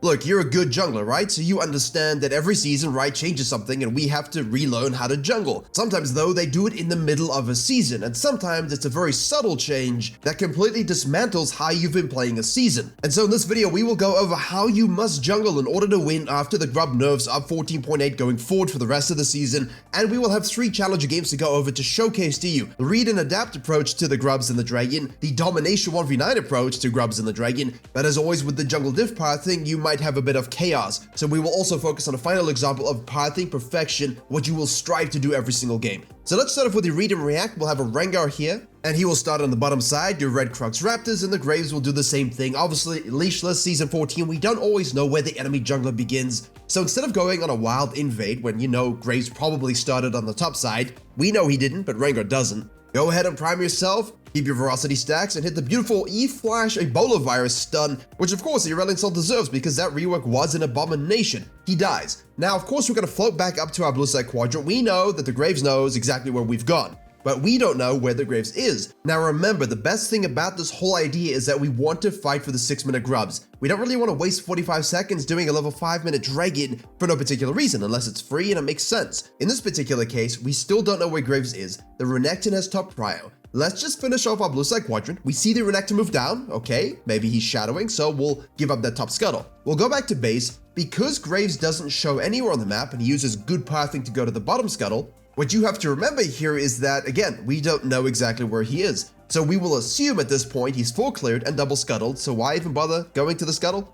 Look, you're a good jungler, right? So you understand that every season, right, changes something and we have to relearn how to jungle. Sometimes though, they do it in the middle of a season, and sometimes it's a very subtle change that completely dismantles how you've been playing a season. And so in this video, we will go over how you must jungle in order to win after the GRUB nerfs up 14.8 going forward for the rest of the season, and we will have 3 challenger games to go over to showcase to you the read and adapt approach to the GRUBs and the Dragon, the domination 1v9 approach to GRUBs and the Dragon, but as always with the jungle diff pathing, you might have a bit of chaos. So we will also focus on a final example of pathing perfection, what you will strive to do every single game. So let's start off with the read and react. We'll have a Rengar here, and he will start on the bottom side, do Red Crux Raptors, and the Graves will do the same thing. Obviously, leashless Season 14, we don't always know where the enemy jungler begins. So instead of going on a wild invade when you know Graves probably started on the top side, we know he didn't, but Rengar doesn't. Go ahead and prime yourself, keep your Veracity stacks, and hit the beautiful E-Flash Ebola Virus stun, which of course Ireland Soul deserves because that rework was an abomination. He dies. Now, of course, we're going to float back up to our blue side quadrant. We know that the Graves knows exactly where we've gone, but we don't know where the Graves is. Now remember, the best thing about this whole idea is that we want to fight for the 6-minute grubs. We don't really want to waste 45 seconds doing a level 5-minute Dragon for no particular reason, unless it's free and it makes sense. In this particular case, we still don't know where Graves is. The Renekton has top prio. Let's just finish off our blue side quadrant. We see the Renekton move down. Okay, maybe he's shadowing, so we'll give up that top scuttle. We'll go back to base. Because Graves doesn't show anywhere on the map and he uses good pathing to go to the bottom scuttle, what you have to remember here is that, again, we don't know exactly where he is. So we will assume at this point he's full cleared and double scuttled, so why even bother going to the scuttle?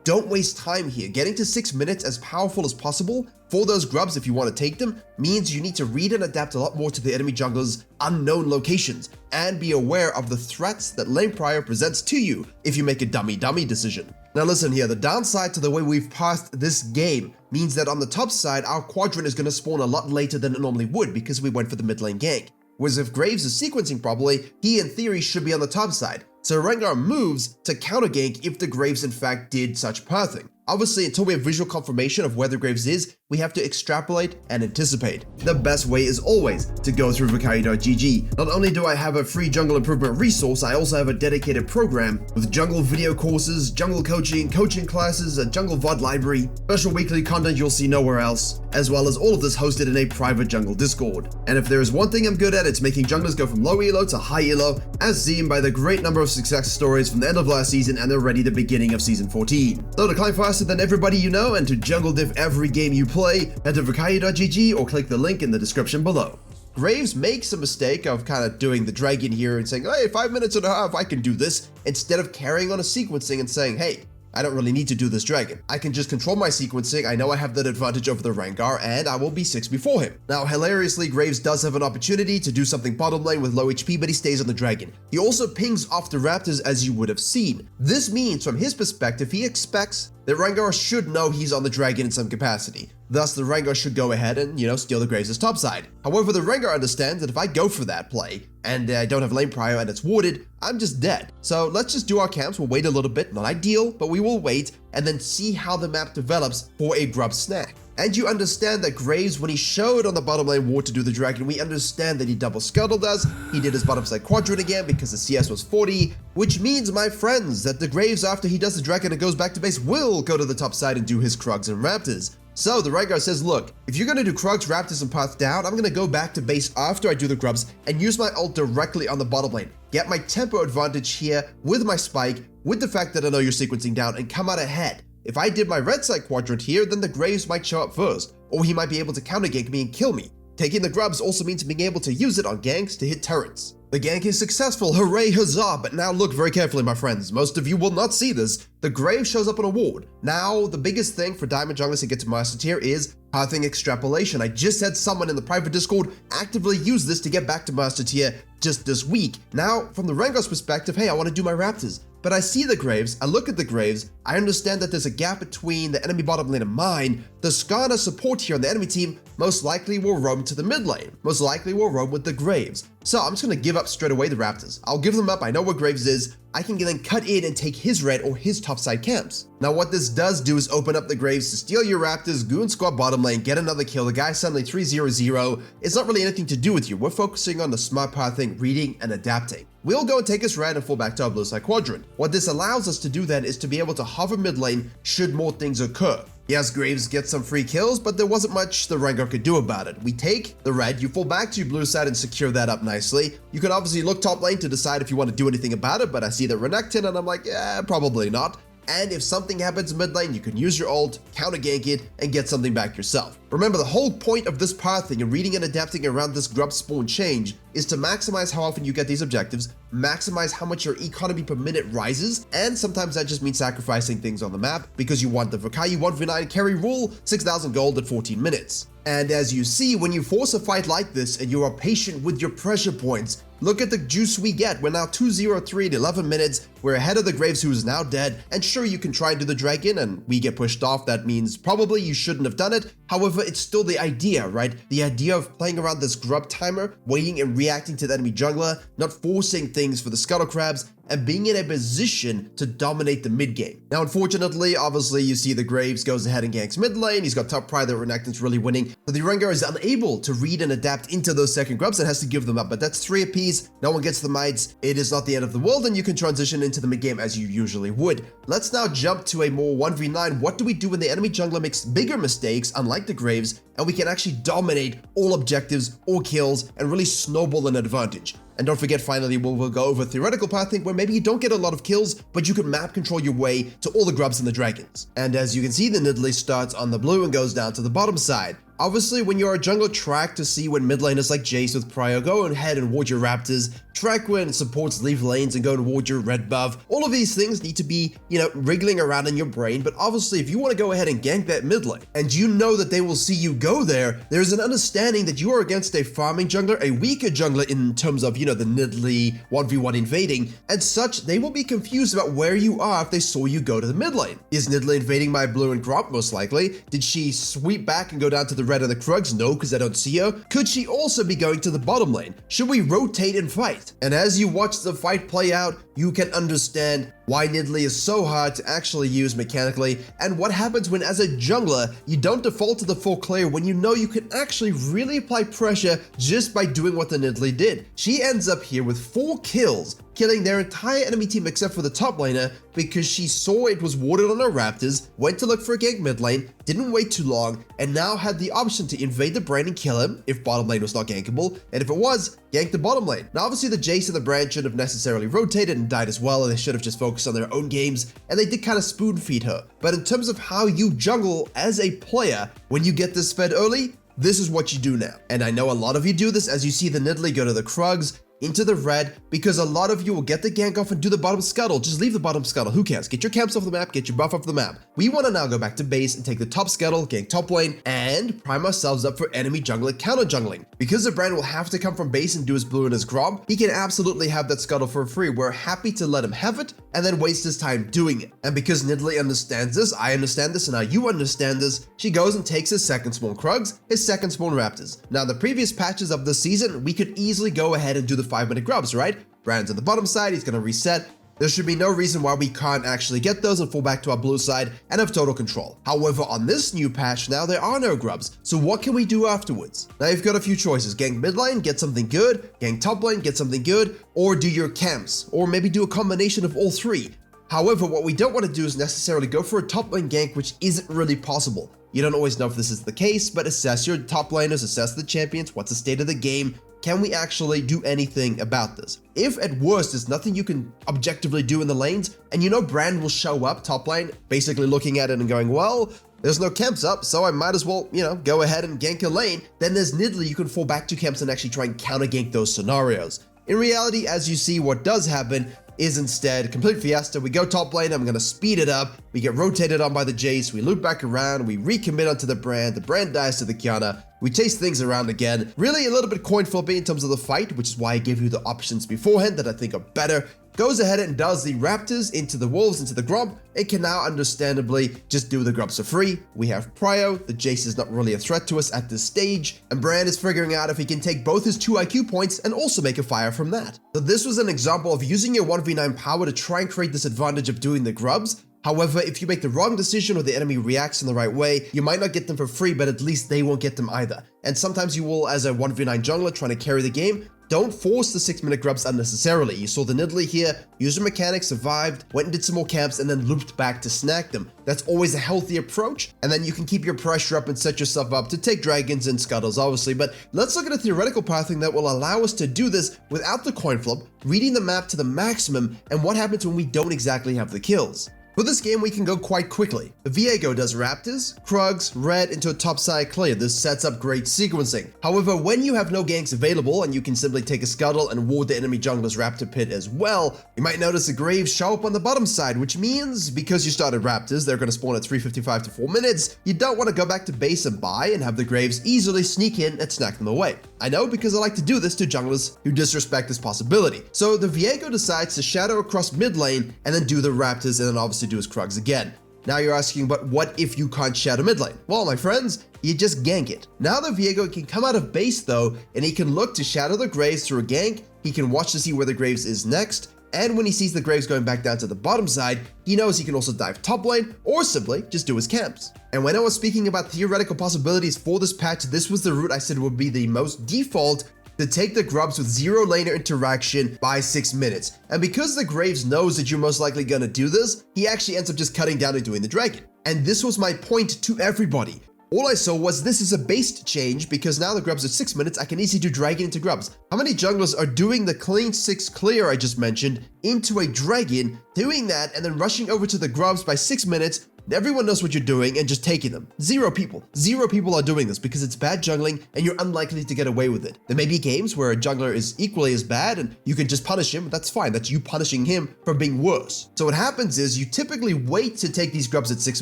Don't waste time here. Getting to 6 minutes as powerful as possible for those grubs, if you want to take them, means you need to read and adapt a lot more to the enemy jungler's unknown locations and be aware of the threats that lane prio presents to you if you make a dummy decision. Now listen here, the downside to the way we've passed this game means that on the top side, our quadrant is going to spawn a lot later than it normally would because we went for the mid lane gank. Whereas if Graves is sequencing properly, he in theory should be on the top side. So Rengar moves to counter gank if the Graves in fact did such pathing. Obviously, until we have visual confirmation of where the Graves is, we have to extrapolate and anticipate. The best way is always to go through Virkayu.gg. Not only do I have a free jungle improvement resource, I also have a dedicated program with jungle video courses, jungle coaching classes, a jungle VOD library, special weekly content you'll see nowhere else, as well as all of this hosted in a private jungle Discord. And if there is one thing I'm good at, it's making junglers go from low elo to high elo, as seen by the great number of success stories from the end of last season and already the beginning of Season 14. So to climb faster than everybody you know and to jungle diff every game you play, head to Virkayu.gg or click the link in the description below. Graves makes a mistake of kind of doing the Dragon here and saying, hey, 5 minutes and a half, I can do this, instead of carrying on a sequencing and saying, hey, I don't really need to do this Dragon. I can just control my sequencing. I know I have that advantage over the Rengar, and I will be 6 before him. Now, hilariously, Graves does have an opportunity to do something bottom lane with low HP, but he stays on the Dragon. He also pings off the Raptors, as you would have seen. This means, from his perspective, he expects that Rengar should know he's on the Dragon in some capacity. Thus, the Rengar should go ahead and, steal the Graves' topside. However, the Rengar understands that if I go for that play, and I don't have lane prio and it's warded, I'm just dead. So let's just do our camps, we'll wait a little bit, not ideal, but we will wait, and then see how the map develops for a grub snack. And you understand that Graves, when he showed on the bottom lane ward to do the Dragon, we understand that he double scuttled us, he did his bottom side quadrant again because the CS was 40, which means, my friends, that the Graves, after he does the Dragon and goes back to base, will go to the top side and do his Krugs and Raptors. So the Rengar says, look, if you're going to do Krugs, Raptors, and path down, I'm going to go back to base after I do the grubs and use my ult directly on the bottom lane. Get my tempo advantage here with my spike, with the fact that I know you're sequencing down, and come out ahead. If I did my red side quadrant here, then the Graves might show up first, or he might be able to counter gank me and kill me. Taking the grubs also means being able to use it on ganks to hit turrets. The gank is successful, hooray, huzzah, but now look very carefully, my friends. Most of you will not see this. The Grave shows up on a ward. Now, the biggest thing for Diamond Junglers to get to Master Tier is pathing extrapolation. I just had someone in the private Discord actively use this to get back to Master Tier just this week. Now, from the Rengar's perspective, hey, I want to do my Raptors. But I see the Graves, I look at the Graves, I understand that there's a gap between the enemy bottom lane and mine. The Skarner support here on the enemy team most likely will roam to the mid lane. Most likely will roam with the Graves. So I'm just going to give up straight away the Raptors. I'll give them up, I know where Graves is. I can then cut in and take his red or his topside camps. Now what this does do is open up the Graves to steal your Raptors, goon squad bottom lane, get another kill. The guy suddenly 3-0-0. It's not really anything to do with you. We're focusing on the smart pathing something, reading and adapting. We'll go and take his red and fall back to our blue side quadrant. What this allows us to do then is to be able to hover mid lane should more things occur. Yes, Graves gets some free kills, but there wasn't much the Rengar could do about it. We take the red, you fall back to your blue side and secure that up nicely. You can obviously look top lane to decide if you want to do anything about it, but I see the Renekton and I'm like, yeah, probably not. And if something happens mid lane, you can use your ult, counter gank it, and get something back yourself. Remember, the whole point of this pathing and reading and adapting around this grub spawn change is to maximize how often you get these objectives, maximize how much your economy per minute rises, and sometimes that just means sacrificing things on the map because you want the Virkayu 1v9 carry rule, 6,000 gold at 14 minutes. And as you see, when you force a fight like this and you are patient with your pressure points, look at the juice we get. We're now 2-0-3 at 11 minutes. We're ahead of the Graves, who is now dead. And sure, you can try and do the dragon and we get pushed off. That means probably you shouldn't have done it. However, it's still the idea, right? The idea of playing around this grub timer, waiting and reacting to the enemy jungler, not forcing things for the scuttle crabs, and being in a position to dominate the mid game. Now, unfortunately, obviously, you see the Graves goes ahead and ganks mid lane. He's got top pride that Renekton's really winning. So the Rengar is unable to read and adapt into those second grubs and has to give them up. But that's 3 apiece. No one gets the mites. It is not the end of the world, and you can transition into the mid game as you usually would. Let's now jump to a more 1v9. What do we do when the enemy jungler makes bigger mistakes, unlike the Graves, and we can actually dominate all objectives or kills and really snowball an advantage? And don't forget, finally, we'll go over theoretical pathing where maybe you don't get a lot of kills, but you can map control your way to all the grubs and the dragons. And as you can see, the Nidalee starts on the blue and goes down to the bottom side. Obviously, when you're a jungler, track to see when mid laners like Jace with Prio go ahead and ward your Raptors, track when supports leave lanes and go and ward your red buff. All of these things need to be, wriggling around in your brain, but obviously if you want to go ahead and gank that mid lane, and you know that they will see you go there's an understanding that you are against a farming jungler, a weaker jungler in terms of, the Nidalee 1v1 invading, and such, they will be confused about where you are if they saw you go to the mid lane. Is Nidalee invading my blue and crop? Most likely. Did she sweep back and go down to the red and the Krugs? No, because I don't see her. Could she also be going to the bottom lane? Should we rotate and fight? And as you watch the fight play out, you can understand why Nidalee is so hard to actually use mechanically, and what happens when, as a jungler, you don't default to the full clear when you know you can actually really apply pressure just by doing what the Nidalee did. She ends up here with 4 kills, killing their entire enemy team except for the top laner because she saw it was warded on her Raptors, went to look for a gank mid lane, didn't wait too long, and now had the option to invade the Brand and kill him if bottom lane was not gankable, and if it was, gank the bottom lane. Now obviously the Jace and the Brand shouldn't have necessarily rotated and died as well, and they should have just focused on their own games, and they did kind of spoon feed her. But in terms of how you jungle as a player, when you get this fed early, this is what you do now. And I know a lot of you do this as you see the Nidalee go to the Krugs, into the red, because a lot of you will get the gank off and do the bottom scuttle. Just leave the bottom scuttle, who cares? Get your camps off the map, get your buff off the map. We want to now go back to base and take the top scuttle, gank top lane, and prime ourselves up for enemy jungler counter jungling. Because the Brand will have to come from base and do his blue and his GRUB, he can absolutely have that scuttle for free. We're happy to let him have it and then waste his time doing it. And because Nidalee understands this, I understand this, and now you understand this, she goes and takes his second spawn Krugs, his second spawn Raptors. Now, the previous patches of this season, we could easily go ahead and do the 5-minute grubs, right? Brand's on the bottom side, he's gonna reset. There should be no reason why we can't actually get those and fall back to our blue side and have total control. However, on this new patch now, there are no grubs. So what can we do afterwards? Now you've got a few choices. Gank mid lane, get something good. Gank top lane, get something good. Or do your camps. Or maybe do a combination of all 3. However, what we don't want to do is necessarily go for a top lane gank, which isn't really possible. You don't always know if this is the case, but assess your top laners, assess the champions, what's the state of the game. Can we actually do anything about this? If at worst there's nothing you can objectively do in the lanes, and Brand will show up top lane, basically looking at it and going, well, there's no camps up, so I might as well, go ahead and gank a lane, then there's Nidalee you can fall back to camps and actually try and counter gank those scenarios. In reality, as you see, what does happen is instead complete fiesta. We go top lane, I'm gonna speed it up, we get rotated on by the Jace, we loop back around, we recommit onto the Brand dies to the Kiana, we chase things around again. Really a little bit coin flipping in terms of the fight, which is why I gave you the options beforehand that I think are better. Goes ahead and does the Raptors into the Wolves, into the GRUB. It can now understandably just do the GRUBs for free. We have Prio, the Jace is not really a threat to us at this stage, and Brand is figuring out if he can take both his 2 IQ points and also make a fire from that. So this was an example of using your 1v9 power to try and create this advantage of doing the GRUBs. However, if you make the wrong decision or the enemy reacts in the right way, you might not get them for free, but at least they won't get them either. And sometimes you will, as a 1v9 jungler trying to carry the game, Don't force the 6-minute grubs unnecessarily. You saw the Nidalee here, used her mechanics, survived, went and did some more camps, and then looped back to snack them. That's always a healthy approach, and then you can keep your pressure up and set yourself up to take dragons and scuttles, obviously. But let's look at a theoretical pathing that will allow us to do this without the coin flip, reading the map to the maximum, and what happens when we don't exactly have the kills. For this game, we can go quite quickly. Viego does Raptors, Krugs, Red into a topside clear. This sets up great sequencing. However, when you have no ganks available and you can simply take a scuttle and ward the enemy jungler's Raptor pit as well, you might notice the Graves show up on the bottom side, which means because you started Raptors, they're going to spawn at 3:55 to 4 minutes, you don't want to go back to base and buy and have the Graves easily sneak in and snack them away. I know because I like to do this to junglers who disrespect this possibility. So the Viego decides to shadow across mid lane and then do the Raptors and then obviously do his Krugs again. Now you're asking, but what if you can't shadow mid lane? Well, my friends, you just gank it. Now the Viego can come out of base though, and he can look to shadow the Graves through a gank. He can watch to see where the Graves is next. And when he sees the Graves going back down to the bottom side, he knows he can also dive top lane or simply just do his camps. And when I was speaking about theoretical possibilities for this patch, this was the route I said would be the most default, to take the grubs with zero laner interaction by 6 minutes. And because the Graves knows that you're most likely gonna do this, he actually ends up just cutting down and doing the dragon. And this was my point to everybody. All I saw was this is a based change because now the grubs are 6 minutes, I can easily do dragon into grubs. How many junglers are doing the clean 6 clear I just mentioned into a dragon, doing that and then rushing over to the grubs by 6 minutes? Everyone knows what you're doing and just taking them. Zero people are doing this because it's bad jungling and you're unlikely to get away with it. There may be games where a jungler is equally as bad and you can just punish him. That's fine. That's you punishing him for being worse. So what happens is you typically wait to take these grubs at 6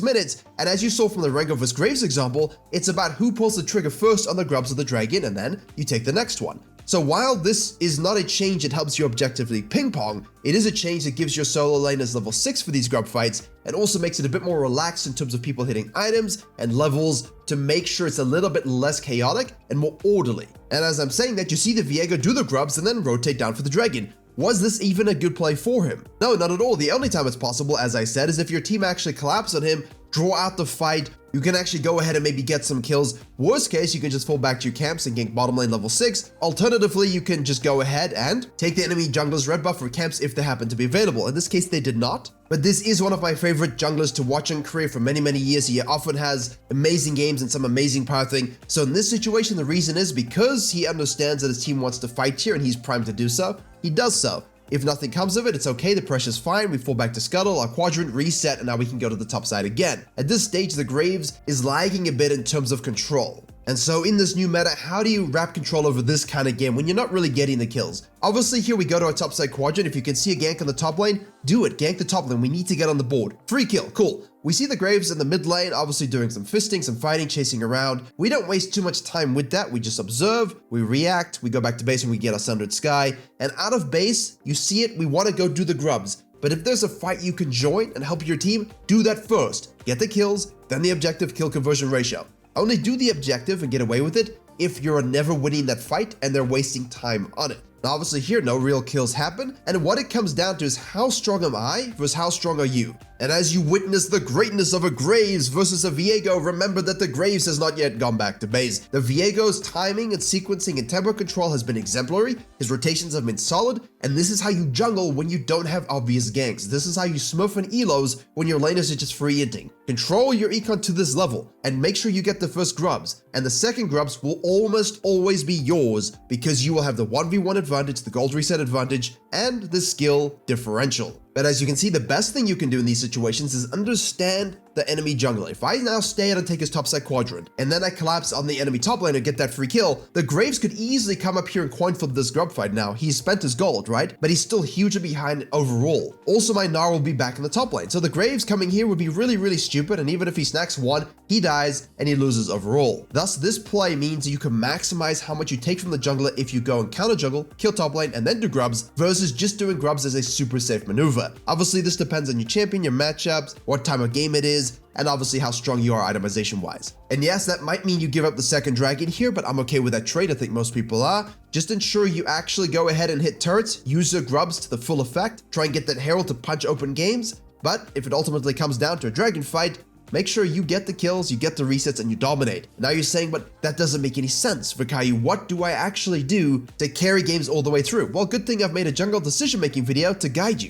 minutes. And as you saw from the Rengar vs Graves example, it's about who pulls the trigger first on the grubs of the dragon and then you take the next one. So while this is not a change that helps you objectively ping pong, it is a change that gives your solo laners level 6 for these grub fights and also makes it a bit more relaxed in terms of people hitting items and levels to make sure it's a little bit less chaotic and more orderly. And as I'm saying that, you see the Viego do the grubs and then rotate down for the dragon. Was this even a good play for him? No, not at all. The only time it's possible, as I said, is if your team actually collapses on him, draw out the fight, you can actually go ahead and maybe get some kills. Worst case, you can just fall back to your camps and gank bottom lane level 6. Alternatively, you can just go ahead and take the enemy jungler's red buff for camps if they happen to be available. In this case, they did not. But this is one of my favorite junglers to watch in career for many, many years. He often has amazing games and some amazing pathing. So in this situation, the reason is because he understands that his team wants to fight here and he's primed to do so, he does so. If nothing comes of it, it's okay, the pressure's fine, we fall back to scuttle, our quadrant, reset, and now we can go to the top side again. At this stage, the Graves is lagging a bit in terms of control. And so in this new meta, how do you wrap control over this kind of game when you're not really getting the kills? Obviously here we go to our top side quadrant. If you can see a gank on the top lane, do it, gank the top lane, we need to get on the board. Free kill, cool. We see the Graves in the mid lane, obviously doing some fisting, some fighting, chasing around. We don't waste too much time with that, we just observe, we react, we go back to base and we get our Sundered Sky. And out of base, you see it, we want to go do the grubs. But if there's a fight you can join and help your team, do that first. Get the kills, then the objective kill conversion ratio. Only do the objective and get away with it if you're never winning that fight and they're wasting time on it. Now obviously here no real kills happen, and what it comes down to is how strong am I versus how strong are you? And as you witness the greatness of a Graves versus a Viego, remember that the Graves has not yet gone back to base. The Viego's timing and sequencing and tempo control has been exemplary, his rotations have been solid, and this is how you jungle when you don't have obvious ganks. This is how you smurf and elos when your laners are just free inting. Control your econ to this level, and make sure you get the first grubs, and the second grubs will almost always be yours because you will have the 1v1 advantage, the gold reset advantage, and the skill differential. But as you can see, the best thing you can do in these situations is understand the enemy jungler. If I now stay out and take his topside quadrant, and then I collapse on the enemy top lane and get that free kill, the Graves could easily come up here and coin flip this grub fight now. He's spent his gold, right? But he's still hugely behind overall. Also, my Gnar will be back in the top lane. So the Graves coming here would be really, really stupid, and even if he snacks one, he dies and he loses overall. Thus, this play means you can maximize how much you take from the jungler if you go and counter jungle, kill top lane, and then do grubs, versus just doing grubs as a super safe maneuver. Obviously, this depends on your champion, your matchups, what time of game it is, and obviously how strong you are itemization wise. And yes, that might mean you give up the second dragon here, but I'm okay with that trade. I think most people are. Just ensure you actually go ahead and hit turrets, use your grubs to the full effect, try and get that herald to punch open games. But if it ultimately comes down to a dragon fight, Make sure you get the kills, you get the resets, and you dominate. Now you're saying, but that doesn't make any sense. Virkayu, what do I actually do to carry games all the way through? Well, good thing I've made a jungle decision-making video to guide you.